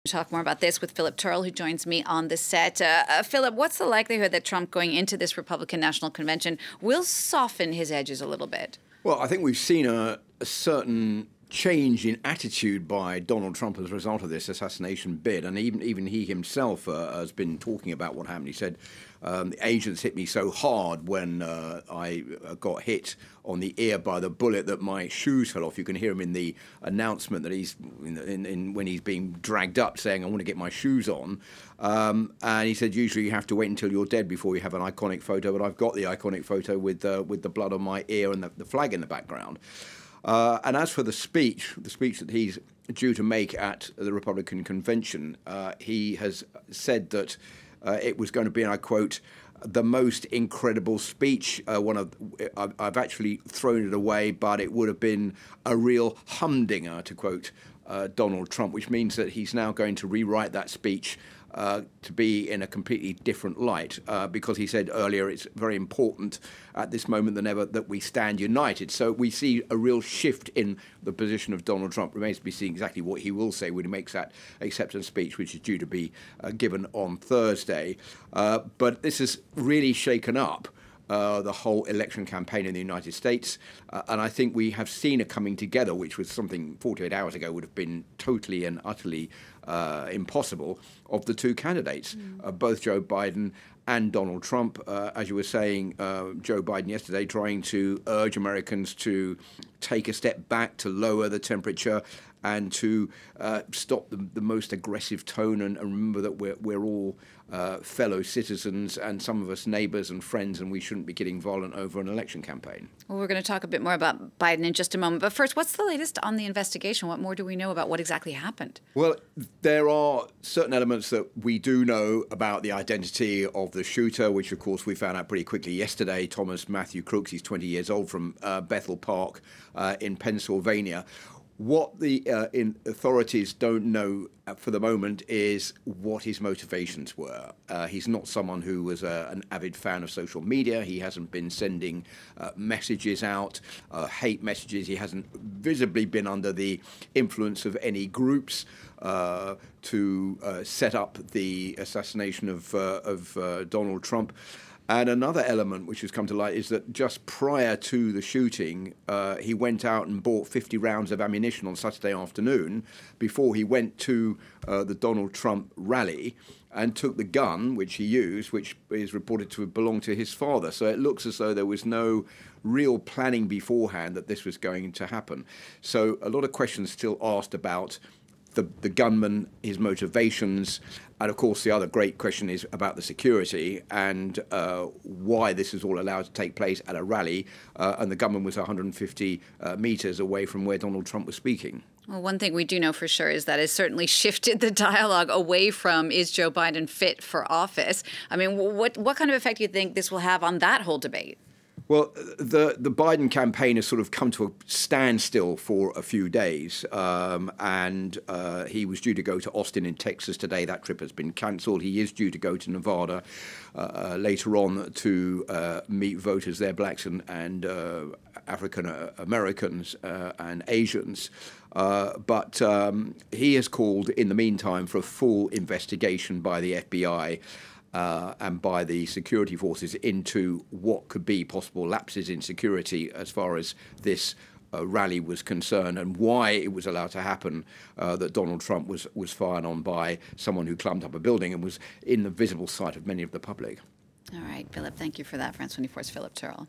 Talk more about this with Philip Turle, who joins me on the set. Philip, what's the likelihood that Trump going into this Republican National Convention will soften his edges a little bit? Well, I think we've seen a certain change in attitude by Donald Trump as a result of this assassination bid, and even he himself has been talking about what happened. He said, the agents hit me so hard when I got hit on the ear by the bullet that my shoes fell off. You can hear him in the announcement that he's when he's being dragged up saying, I want to get my shoes on. And he said, usually you have to wait until you're dead before you have an iconic photo, but I've got the iconic photo with the blood on my ear and the flag in the background. And as for the speech that he's due to make at the Republican convention, he has said that it was going to be, and I quote, the most incredible speech. I've actually thrown it away, but it would have been a real humdinger, to quote Donald Trump, which means that he's now going to rewrite that speech to be in a completely different light, because he said earlier it's very important at this moment than ever that we stand united. So we see a real shift in the position of Donald Trump. Remains to be seen exactly what he will say when he makes that acceptance speech, which is due to be given on Thursday. But this has really shaken up the whole election campaign in the United States. And I think we have seen a coming together, which was something 48 hours ago would have been totally and utterly impossible, of the two candidates, both Joe Biden and Donald Trump. As you were saying, Joe Biden yesterday trying to urge Americans to take a step back, to lower the temperature, and to stop the most aggressive tone, and remember that we're all fellow citizens and some of us neighbours and friends, and we shouldn't be getting violent over an election campaign. Well, we're going to talk a bit more about Biden in just a moment. But first, what's the latest on the investigation? What more do we know about what exactly happened? Well, there are certain elements that we do know about the identity of the shooter, which, of course, we found out pretty quickly yesterday. Thomas Matthew Crooks, he's 20 years old, from Bethel Park in Pennsylvania. What the authorities don't know for the moment is what his motivations were. He's not someone who was an avid fan of social media. He hasn't been sending messages out, hate messages. He hasn't visibly been under the influence of any groups to set up the assassination of Donald Trump. And another element which has come to light is that just prior to the shooting, he went out and bought 50 rounds of ammunition on Saturday afternoon before he went to the Donald Trump rally, and took the gun, which he used, which is reported to have belonged to his father. So it looks as though there was no real planning beforehand that this was going to happen. So a lot of questions still asked about the gunman, his motivations, and of course the other great question is about the security and why this is all allowed to take place at a rally, and the gunman was 150 metres away from where Donald Trump was speaking. Well, one thing we do know for sure is that it's certainly shifted the dialogue away from, is Joe Biden fit for office? I mean, what kind of effect do you think this will have on that whole debate? Well, the Biden campaign has sort of come to a standstill for a few days, and he was due to go to Austin in Texas today. That trip has been cancelled. He is due to go to Nevada later on to meet voters there, blacks and African Americans and Asians. But he has called, in the meantime, for a full investigation by the FBI and by the security forces into what could be possible lapses in security as far as this rally was concerned, and why it was allowed to happen, that Donald Trump was fired on by someone who climbed up a building and was in the visible sight of many of the public. All right, Philip, thank you for that. France 24's Philip Turle.